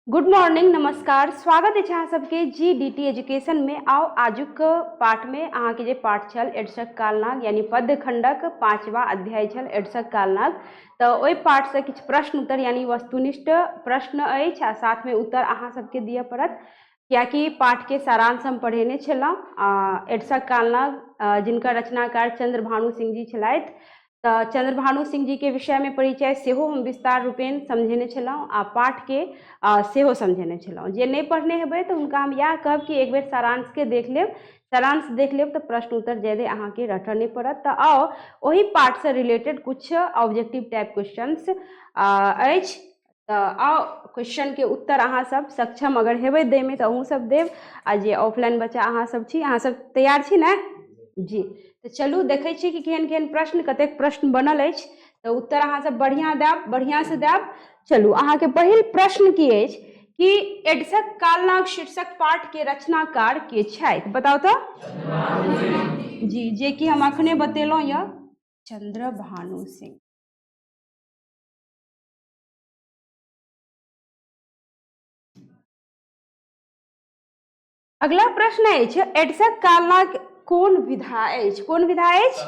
Good morning, नमस्कार। स्वागत है अहाँ सबके GDT एजुकेशन में। आओ आजुक पाठ में अहाँ के जे पाठ छल एडसक कालनाग यानी पद्य खंडक 5वां अध्याय छल एडसक कालनाग। तो ओहि पाठ से किछु प्रश्न उत्तर यानी वस्तुनिष्ठ प्रश्न अछि आ साथ में उत्तर अहाँ सबके दिए पड़त, कियाकि पाठ के सारांश हम पढ़ेने छलहुँ। एडसक कालनाग जिनकर रचनाकार चंद्रभानु सिंह जी छलथि। तो चंद्रभानु सिंह जी के विषय में परिचय सेहो हम विस्तार रूपेण समझेने छलहुँ आ पाठ के सेहो समझेने छलहुँ। जे नहीं पढ़ने हेबै तो हुनका हम यह कहब कि एक बेर सारांश के देख लेब। सारांश देख लेब तो प्रश्न उत्तर ज्यादे अहाँ के रटऽ नहीं पड़त। तो आओ वही पाठ से रिलेटेड कुछ ऑब्जेक्टिव टाइप क्वेश्चंस अछि। तो आओ क्वेश्चन के उत्तर अहाँ सब सक्षम अगर हेबै दै में तो अहूँ सब देब, आ जे ऑफलाइन बच्चा अहाँ सब छी, अहाँ सब तैयार छी ने जी। तो चलू देखै छी कि केहन केहन प्रश्न, कतेक प्रश्न बनल अछि। तो उत्तर अहाँ सब बढ़िया देब, बढ़िया से देब। चलू अहाँ के पहिल प्रश्न की अछि कि एडसक कालनाग शीर्षक पाठ के रचनाकार के छथि? बताओ तो जी, जे कि हम अखने बतेलहुँ यऽ चंद्रभानु सिंह। अगला प्रश्न अछि एडसक कालनाग कौन विधा अछि? कौन विधा अछि?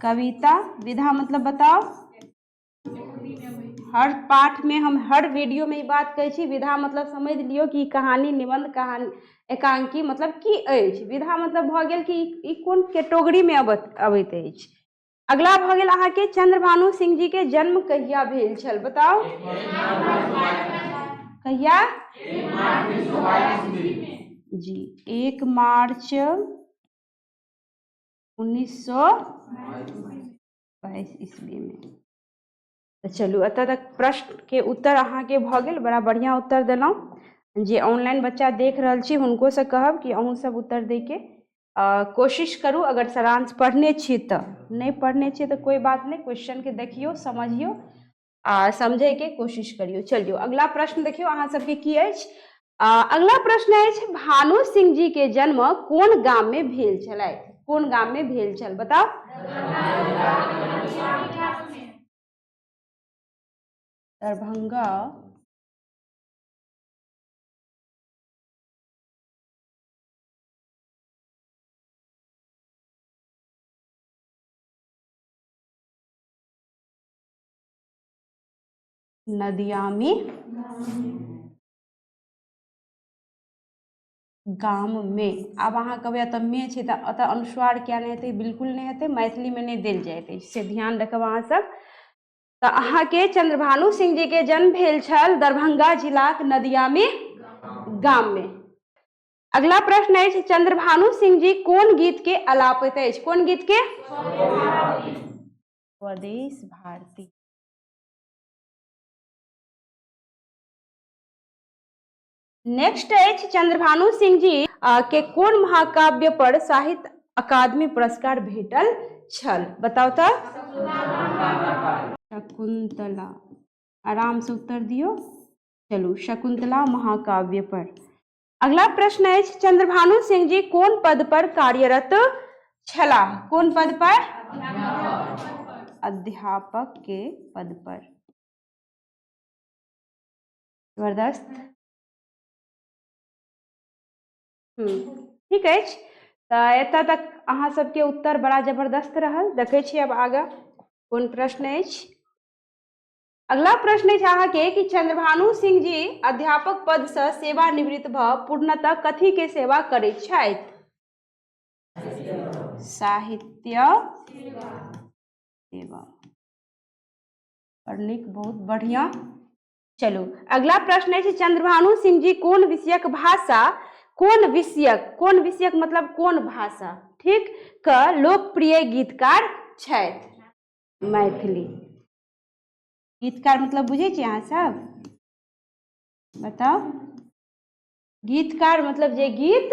कविता विधा मतलब बताओ। हर पाठ में हम हर वीडियो में बात करै छी, विधा मतलब समझ लियो कि कहानी, निबंध, कहानी, एकांकी मतलब की अछि। विधा मतलब भ गेल कि ई कोन कैटेगरी में अबैत अछि। अगला भ गेल अहाँ के चंद्रभानु सिंह जी के जन्म कहिया भेल छल? बताओ कहिया? जी 1 मार्च 1922 ईस्वी में। तो चलू एतऽ तक प्रश्न के उत्तर अहाँ के भ गेल, बड़ा बढ़िया उत्तर देलहुँ। जे ऑनलाइन बच्चा देख रहल छी हुनको से कहब कि अहूँ सब उत्तर दे के कोशिश करू। अगर सारांश पढ़ने छी तो, नहीं पढ़ने छी तो कोई बात नहीं, क्वेश्चन के देखियो, समझियो आ समझे के कोशिश करियो। चलियो अगला प्रश्न देखियो अहाँ सबके की अछि। अगला प्रश्न अछि भानु सिंह जी के जन्म कोन गाम में भेल छलथि? कोन गाम में भेल छल? बताओ। दरभंगा नदियामी गाम में। आब अहाँ कहबै एतऽ में छै तऽ एतऽ अनुस्वार क्या नहीं हेतै? बिल्कुल नहीं हेतै, मैथिली में नहीं देल जाइत अछि, से ध्यान रखब अहाँ सब। तो अहाँ के चंद्रभानु सिंह जी के जन्म भेल छल दरभंगा जिलाक नदियामी गाम में। अगला प्रश्न अछि चंद्रभानु सिंह जी कोन गीत के अलापित अछि? कोन गीत के? स्वदेश भारती। नेक्स्ट अछि चंद्रभानु सिंह जी के कोन महाकाव्य पर साहित्य अकादमी पुरस्कार भेटल छल? बताओ तो। शकुंतला। आराम से उत्तर दियो। चलू शकुंतला महाकाव्य पर। अगला प्रश्न अछि चंद्रभानु सिंह जी कोन पद पर कार्यरत छलाह? कोन पद पर? अध्यापक के पद पर। जबरदस्त। ठीक अछि। तो एतऽ तक अहाँ सबके उत्तर बड़ा जबरदस्त रहल। देखै छी अब आगे कोन प्रश्न अछि। अगला प्रश्न अछि अहाँ के कि चंद्रभानु सिंह जी अध्यापक पद से सेवानिवृत्त भ पूर्णतः कथी के सेवा करैत छथि? साहित्य सेवा। और नीक, बहुत बढ़िया। चलू अगला प्रश्न है चंद्रभानु सिंह जी कोन विषयक भाषा, कोन विषयक मतलब कोन भाषा, ठीक, का लोकप्रिय गीतकार छथि? मैथिली। गीतकार मतलब बुझे छी अहाँ सब? बताओ। गीतकार मतलब जे गीत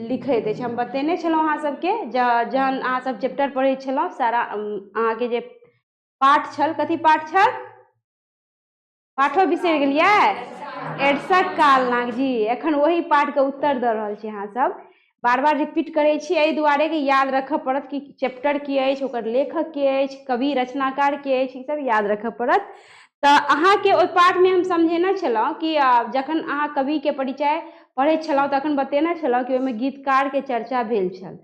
लिखैत अछि। हम बतेने छलहुँ अहाँ सबके जहन अहाँ सब चैप्टर पढ़ै छलहुँ, सारा अहाँ के जे पाठ छल, कथी पाठ छल? पाठो बिसरि गेलियै? एडसक कालनाग जी। एखन वही पाठ के उत्तर दऽ रहल छी अहाँ सब। बार बार रिपीट करै छी एहि दुआरे कि याद रखऽ पड़त कि चैप्टर की अछि, ओकर लेखक के अछि, कवि रचनाकार के अछि, ई सब याद रखऽ पड़त। तऽ अहाँके ओहि पाठमे हम समझेने छलहुँ कि जखन अहाँ कविके परिचय पढ़ै छलहुँ तखन बतेने छलहुँ कि ओहिमे गीतकारके चर्चा भेल छल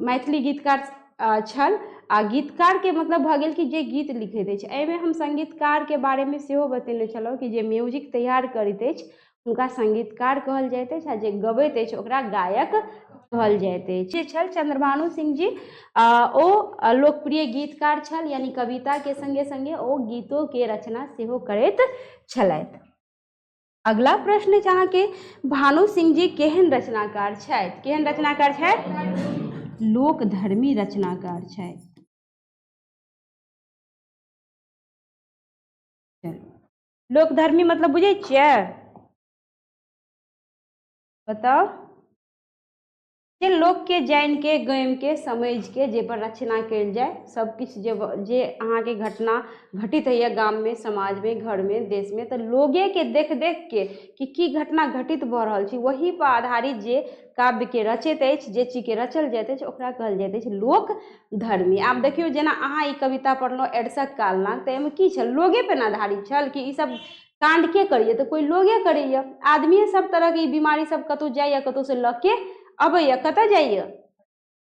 मैथिली गीतकार छल आ गीतकारके मतलब भऽ गेल कि जे गीत लिखैत अछि। एहिमे हम संगीतकारके बारेमे सेहो बतेने छलहुँ कि जे म्यूजिक तैयार करैत अछि हुनका संगीतकार कहल जाइत अछि आ जे गबैत अछि ओकरा गायक कहल जाइत अछि। जे छल चंद्रभानु सिंह जी ओ लोकप्रिय गीतकार छल, यानी कविताके संगे संगे ओ गीतोके रचना सेहो करैत छलथि। अगला प्रश्न अछि अहाँके, भानु सिंह जी केहन रचनाकार छथि? केहन रचनाकार छथि? लोकधर्मी रचनाकार छथि। लोकधर्मी मतलब बुझै छियै? बताओ। जे लोकके जानिके गामिके समझिके जे पर रचना कयल जाय, सबकिछु जे अहाँके घटना घटित होइए गाममे, समाजमे, घरमे, देशमे, तऽ लोगेके देख देख के कि की घटना घटित भऽ रहल छै वही पर आधारित जे काव्यके रचैत अछि, जे चीजके रचल जाइत अछि ओकरा कहल जाइत अछि लोकधर्मी। आब देखियौ, जेना अहाँ ई कविता पढ़लहुँ एडसक कालनाग, तऽ एहिमे की छल? लोगे पर आधारित छल कि ई सब कांड के करिए? तऽ कोई लोगे करैए। आदमी सब तरहके ई बीमारी सब कतौ जाइए, कतौ से लऽ के अबैया, कतऽ जाइए?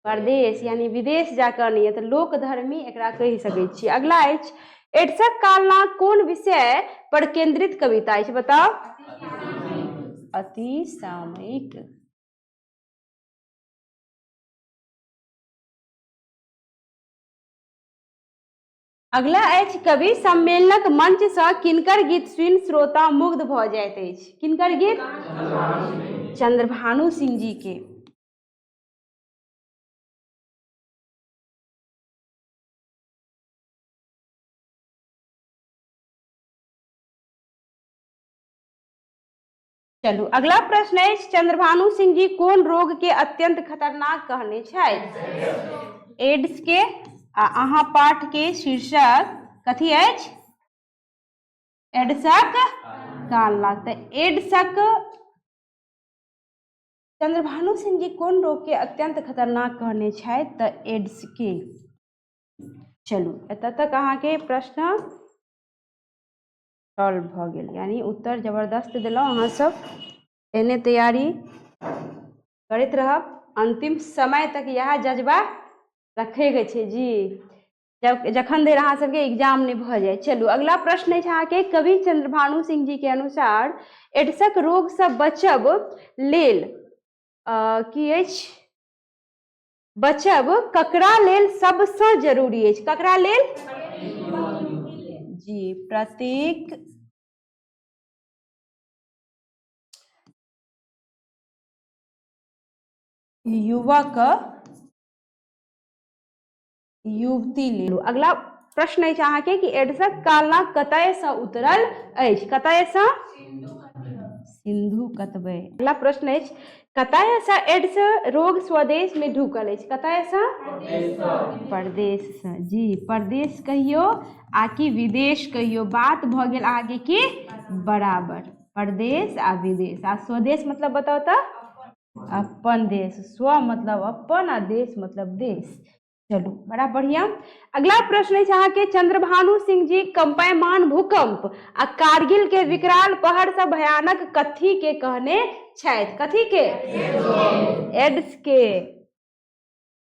परदेश यानी विदेश जाकर आनैए, तऽ लोकधर्मी एकरा कहि सकैत छी। अगला अछि, एडसक कालनाग कोन विषय पर केंद्रित कविता अछि? बताओ। अति सामयिक। अगला अछि, कवि सम्मेलनक मंच से किनकर गीत सुनि श्रोता मुग्ध भऽ जाइत अछि? किनकर गीत? चंद्रभानु सिंह जी के। चलू अगला प्रश्न अछि, चंद्रभानु सिंह जी कोन रोग के अत्यंत खतरनाक कहने छथि? एड्स के। आ अहाँ पाठ के शीर्षक कथी अछि? एडसक कालनाग। तऽ एड्सक चंद्रभानु सिंह जी कोन रोग के अत्यंत खतरनाक कहने छथि? तऽ एड्स के। चलू एतऽ तक अहाँके प्रश्न सॉल्व भऽ गेल, यानी उत्तर जबरदस्त देलहुँ। अहाँ सब एहने तैयारी करैत रहब, अंतिम समय तक यह जज्बा रखैके छै जी, जखन धरि अहाँ सबके एग्जाम नहि भऽ जाए। चलू अगला प्रश्न अछि अहाँके, कवि चंद्रभानु सिंह जी के अनुसार एड्सक रोग से बचब लेल की अछि? बचब ककरा लेल सबसँ जरूरी अछि? ककरा लेल? जी, प्रत्येक युवक युवती लेल। अगला प्रश्न अछि अहाँके कि एड्सक कालनाग कतयसँ उतरल अछि? कतयसँ? सिंधु कतबे। अगला प्रश्न अछि, कतयसँ एड्स रोग स्वदेश में ढुकल अछि? कतयसँ? परदेशसँ। जी, परदेश कहियो आ कि विदेश कहियो, बात भऽ गेल आगे की बराबर। परदेश आ विदेश। आ स्वदेश मतलब बताओ तऽ? अपन देश। स्व मतलब अपन आ देश मतलब देश। चलू बड़ा बढ़िया। अगला प्रश्न है अहाँके, चंद्रभानु सिंह जी कंपायमान भूकंप आ कारगिल के विकराल पहर से भयानक कथी के कहने छथि? कथी के? एड्स के।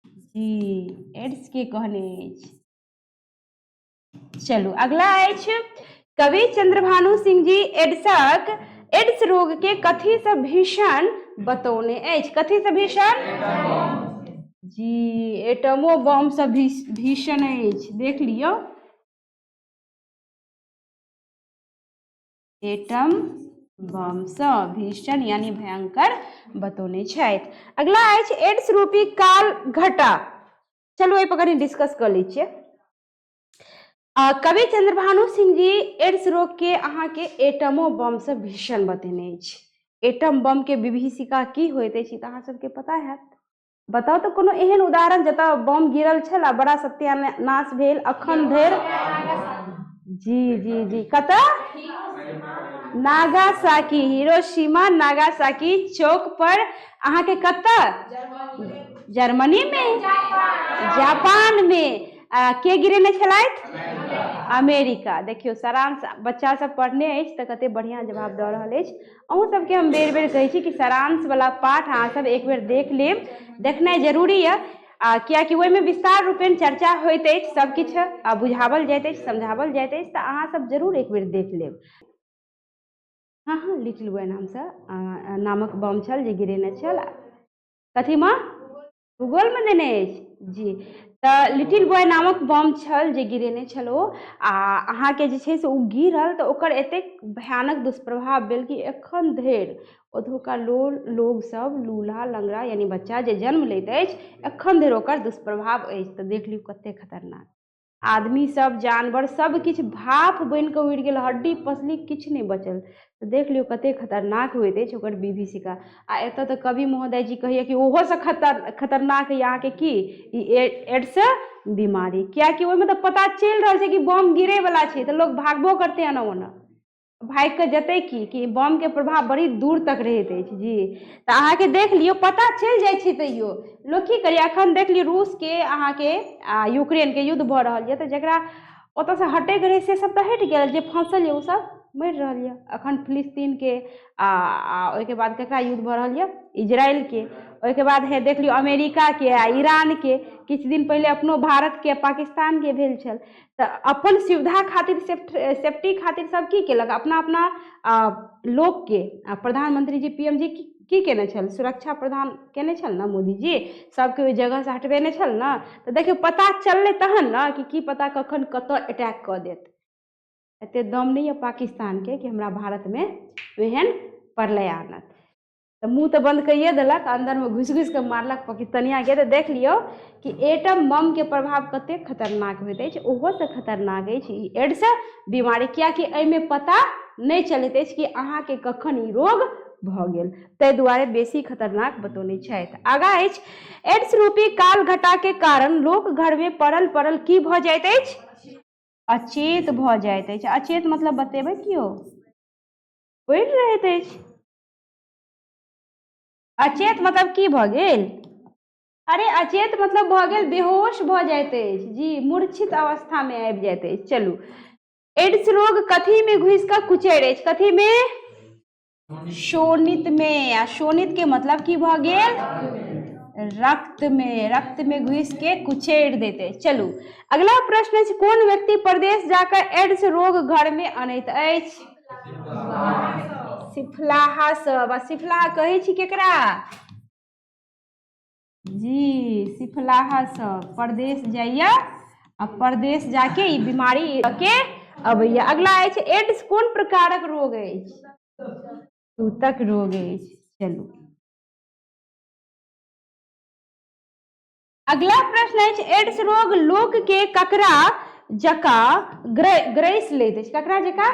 जी, एड्स के कहने अछि। चलू अगला अछि, कवि चंद्रभानु सिंह जी एड्स रोग के कथी से भीषण बतौने अछि? कथी से भीषण? जी, एटमो बम से भीषण अछि। देख लियो, एटम बम से भीषण यानी भयंकर बतौने छथि। अगला अछि, एड्स रूपी काल घटा। चलू एहि पर कनी डिस्कस कर लीजिए। कवि चंद्रभानु सिंह जी एड्स रोग के अहाँके एटमो बम से भीषण बतेने अछि। एटम बम के विभीषिका की होइत अछि तऽ अहाँ सबके पता हैत। बताओ तो कोनो एहन उदाहरण जतऽ बम गिरल छल आ बड़ा सत्यानाश भेल अखन धरि? जी जी जी, कतऽ? नागासाकी, हिरोशिमा नागासाकी चौक पर। अहाँके कतऽ? जर्मनी में? जापान में। के गिरेने छलथि? अमेरिका। देखियो सारांश बच्चा सब पढ़ने अछि तऽ कते बढ़िया जवाब दऽ रहल अछि। अहूँ सबके हम बेर बेर कहै छी कि सारांश वाला पाठ अहाँ सब एक बेर देख लेब, देखनाइ जरूरी है। कियाकि ओहिमे विस्तार रूपेण चर्चा होइत अछि, सबकिछु बुझावल जाइत अछि, समझावल जाइत अछि, तऽ अहाँ सब जरूर एक बेर देख लेब। हाँ हाँ, लिटिल बॉय नामक बम छल जे गिरेने छल। कथीमे? भूगोलमे देने अछि जी। तऽ लिटिल बॉय नामक बम छल जे गिरेने छल ओ, आ अहाँके जे छै से ओ गिरल तऽ ओकर एतेक भयानक दुष्प्रभाव भेल कि एखन धरि ओतुका लोग सब लूल्हा लंगड़ा यानी बच्चा जे जन्म लैत अछि एखन धरि ओकर दुष्प्रभाव अछि। तऽ देख लियौ कते खतरनाक। आदमी सब जानवर सब किछु भाप बनि कऽ उड़ि गेल, हड्डी पसली किछु नहि बचल। तऽ देख लियौ कते खतरनाक होइत अछि ओकर विभीषिका। आ एतऽ तऽ कवि महोदय जी कहैया कि ओहोसँ खतरनाक है अहाँके की ई एड्स बीमारी। कियाकि ओहिमे तऽ पता चलि रहल छै कि बम गिरे वाला छै, तऽ लोग भागबो करते एना ओना, भागि कऽ जेतै कि बम के प्रभाव बड़ी दूर तक रहैत अछि जी। तऽ अहाँके देख लियौ पता चलि जाइ छै, तैयो लोक की करिए। एखन देख लियौ रूसके अहाँके यूक्रेनके युद्ध भऽ रहल यऽ, तऽ जकरा ओतऽसँ हटैके रहै से सब तऽ हटि गेल, जे फंसल यऽ ओ सब मरि रहल यऽ। अखन फिलिस्तीनके ओहिके बाद ककरा युद्ध भऽ रहल यऽ? इजराइलके। ओहिके बाद है देख लियौ अमेरिकाके आ ईरानके। किछु दिन पहिले अपनो भारतके पाकिस्तानके भेल छल। तऽ अपन सुविधा खातिर सेफ्टी खातिर सब की केलक? अपना अपना लोकके प्रधानमंत्री जी पीएम जी की केने छल? सुरक्षा प्रदान केने छल ने मोदी जी, सबके ओहि जगह से हटबेने छल ने। तऽ देखियौ पता चललै तहन ने कि की पता कखन कतऽ अटैक कऽ देत। एते दम नहीं है पाकिस्तान के कि हमरा भारत में एहन प्रलय आनत। तो मुँह तो बंद करिए देलक, अंदर में घुस घुस के मारलक पाकिस्तानिया के। तो देख लियो कि एटम बम के प्रभाव कते खतरनाक होइत अछि। ओहो से खतरनाक अछि ई एड्स बीमारी, कियाकि एहिमे पता नहीं चलैत अछि कि अहाँके कखन ई रोग भऽ गेल, ताहि दुआरे बेसी खतरनाक बतौने छथि। आगाँ अछि एड्स रूपी काल घटा के कारण लोक घर में पड़ल की भऽ जाइत अछि? अचेत भऽ जाइत अछि। अचेत मतलब बतेबै कियो? पढ़ि रहैत अछि। अचेत मतलब की भऽ गेल? अरे अचेत मतलब भऽ गेल बेहोश भऽ जाइत अछि जी, मूर्छित अवस्था में आबि जाइत अछि। चलू, एड्स रोग कथी में घुसि कऽ कुचैर अछि? कथी में? शोणित में। आ शोणित के मतलब की भऽ गेल? रक्त में। रक्त में घुसि के कुचैर देते अछि। चलू अगला प्रश्न अछि, कोन व्यक्ति परदेश जाकर एड्स रोग घर में अनैत अछि? सिफलाहा सब। आ सिफलाहा कहै छी केकरा? जी, सिफलाहा सब परदेश जाइया आ परदेश जाके ई बीमारी के अबैया। अगला अछि एड्स कोन प्रकारक रोग अछि? सूतक रोग अछि। चलू अगला प्रश्न अछि, एड्स रोग लोक के ककरा जका ग्रैस लैत अछि? ककरा जका?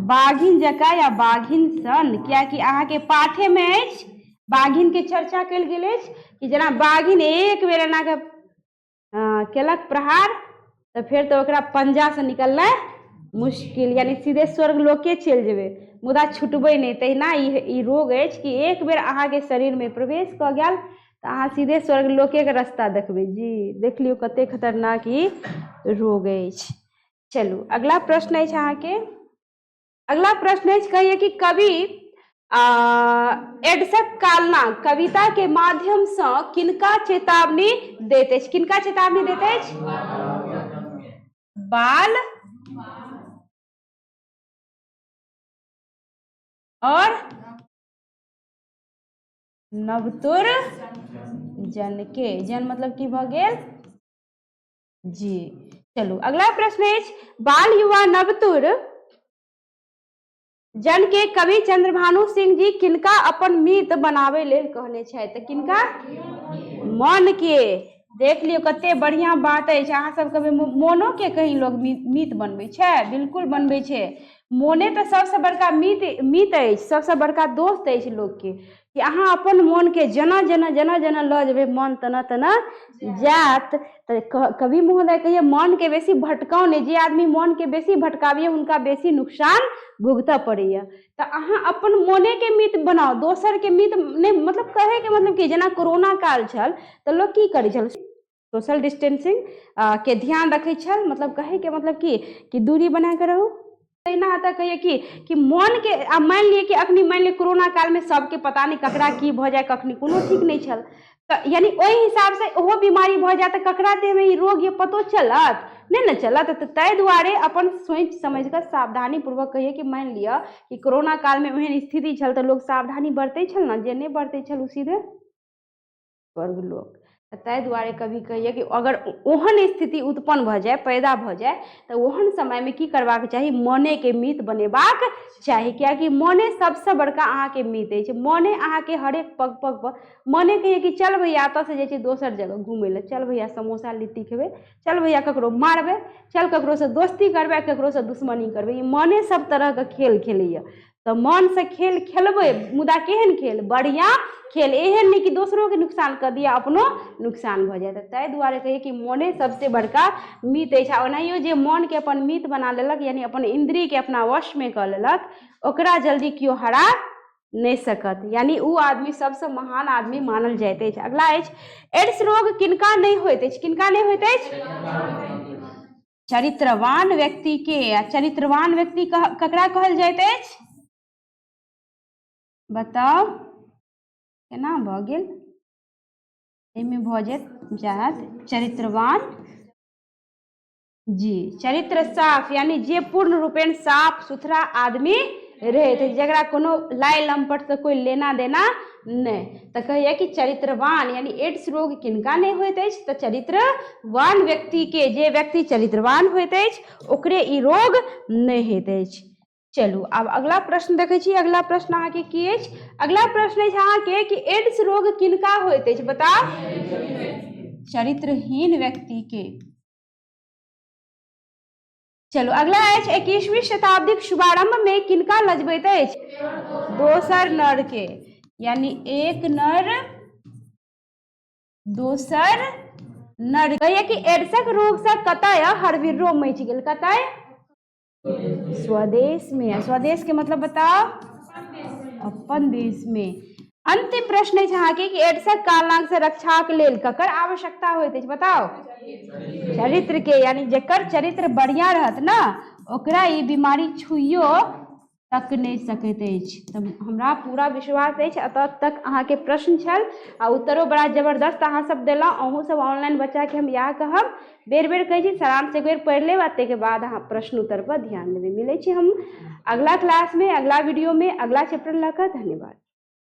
बाघिन जका या बाघिन सन। कियाकि अहाँके पाठे में अछि, बाघिन के चर्चा कल गेल अछि कि जेना बाघिन एक बेर एना के केलक प्रहार तऽ फेर तऽ ओकरा पंजा से निकलनाइ मुश्किल, यानी सीधे स्वर्ग लोके चलि जेबै, मुदा छुटबै नहीं। तहिना ई रोग अछि कि एक बेर अहाँके शरीर में प्रवेश कऽ गेल तऽ अहाँ सीधे स्वर्ग लोके के रास्ता देखबै जी। देख लियौ कते खतरनाक ई रोग अछि। चलू अगला प्रश्न अछि अहाँके। अगला प्रश्न अछि, कहिए कि कवि एड्सक कालना कविता के माध्यम से किनका चेतावनी दैत अछि? किनका चेतावनी दैत अछि? बाल और नवतुर जन के। जन मतलब की भऽ गेल? जी। चलू अगला प्रश्न अछि, बाल युवा नवतुर जन के कवि चंद्रभानु सिंह जी किनका अपन मित्र बनाबै लेल कहने छथि? तऽ किनका? मन के। देख लियौ कते बढ़िया बात अछि। अहाँ सब कभी मोनो के कहीं लोग मित्र बनबै छै? बिल्कुल बनबै छै। मोने तऽ सबसे बड़का मित्र अछि, सबसे बड़का दोस्त अछि लोग के, कि अहाँ अपन मन के जेना जेना जेना जेना लऽ जेबै मन तेना तेना जात। तऽ कवि महोदय कहिए मन के बेसी भटकाउ नहीं। जे आदमी मन के बेसी भटकाबैए हुनका बेसी नुकसान भुगतऽ पड़ैया। तऽ अहाँ अपन मोने के मित्र बनाओ, दोसर के मित्र नहीं। मतलब कहे के मतलब कि जेना कोरोना काल छल तऽ लोग की करै छल? सोशल डिस्टेंसिंग के ध्यान रखे छल, मतलब कहे के मतलब कि दूरी बना के रहू। ना आता कहिए कि मन के मान लिए कि अखनी मान लिए कोरोना काल में सबके पता नहीं ककरा की भ जाए, कखनी कोनो ठीक नहीं छल, यानी ओहि हिसाब से ओहो बीमारी भ जाए तो ककरा देह में ई रोग ये पतो चलत नहीं न चलत। तो ताहि दुआरे अपन सोच समझ कर सावधानी पूर्वक कहिए कि मान लिया कि कोरोना काल में ओहन स्थिति छल तो लोग सावधानी बरते छल ना, जे नहीं बरते छल उ सीधे स्वर्ग लोक। ताहि दुआरे कभी कहिए कि अगर ओहन स्थिति उत्पन्न भ जाए, पैदा भ जाए, तो ओहन समय में की करबाक चाही, मने के मित बनेबाक चाही। कियाकि मने सबसे बड़का अहाँ के मित है, मने अहाँ के हरेक पग पग पर मने कहिए कि चल भैया एत से जाइ दोसर जगह घूमे ले, चल भैया समोसा लिट्टी खेबे, चल भैया ककरो मारबे, चल ककरो से दोस्ती करबे, ककरो से दुश्मनी करबे। मने सब तरह के खेल खेलैया, तो मन से खेल खेलबे, मुदा केहन खेल, बढ़िया खेल, एहन नहीं कि दोसरों के नुकसान कर दिया अपनो नुकसान भ जाए। ताहि दुआरे कहिए कि मने सबसे बड़का मित है। ओनाहियो जे मन के अपन मित बना लेलक, यानी अपन इंद्रिय के अपना वश में कर लेलक, ओकरा जल्दी क्यों हरा नहीं सकत, यानी उ आदमी सबसे महान आदमी मानल जाइत है। अगला है एड्स रोग किनका नहीं होइत है, किनका नहीं होइत है? चरित्रवान व्यक्ति के। चरित्रवान व्यक्ति ककरा कहल जाइत है? बताओ केना भ गेल, एमे भ जात चरित्रवान जी, चरित्र साफ, यानी जे पूर्ण रूपेण साफ सुथरा आदमी रहे थे, जगरा कोनो लाई लंपट से कोई लेना देना नहीं। तो कहिए कि चरित्रवान, यानी एड्स रोग किनका नहीं होइत है? तो चरित्रवान व्यक्ति के, जे व्यक्ति चरित्रवान होइत है ओकरे ई रोग नहीं होइत है। चलू अब अगला प्रश्न देखे छी। अगला प्रश्न अहाँ के की अछि? अगला प्रश्न है अहाँ के कि एड्स रोग किनका होइत है? बताओ। चरित्रहीन व्यक्ति के। चलो अगला है 21वीं शताब्दी शुभारंभ में किनका लजबैत है? दोसर नर के, यानी एक नर दोसर नर। कहिए कि एड्सक रोग से कतय हरबिर्रो मचि गेल, कतय? स्वदेश में। स्वदेश के मतलब बताओ? अपन देश में। अंतिम प्रश्न है अहाँ के कि एड्सक कालनाक से रक्षा के लेल ककर आवश्यकता होइत है? बताओ। चरित्र के, यानी जेकर चरित्र बढ़िया रहत ना, ओकरा ई बीमारी छुइयो तक नहीं सकैत अछि। तब हमरा पूरा विश्वास है अत तक अहाँ के प्रश्न छल आ उत्तरो बड़ा जबरदस्त अहाँ सब देलौ। अहूँ सब ऑनलाइन बच्चा के हम यह कहब, बेर बेर कहे सारांश एक बेर पढ़ लेब, के बाद अहाँ प्रश्न उत्तर पर ध्यान देवे। मिले हम अगला क्लास में, अगला वीडियो में, अगला चैप्टर लगा। धन्यवाद।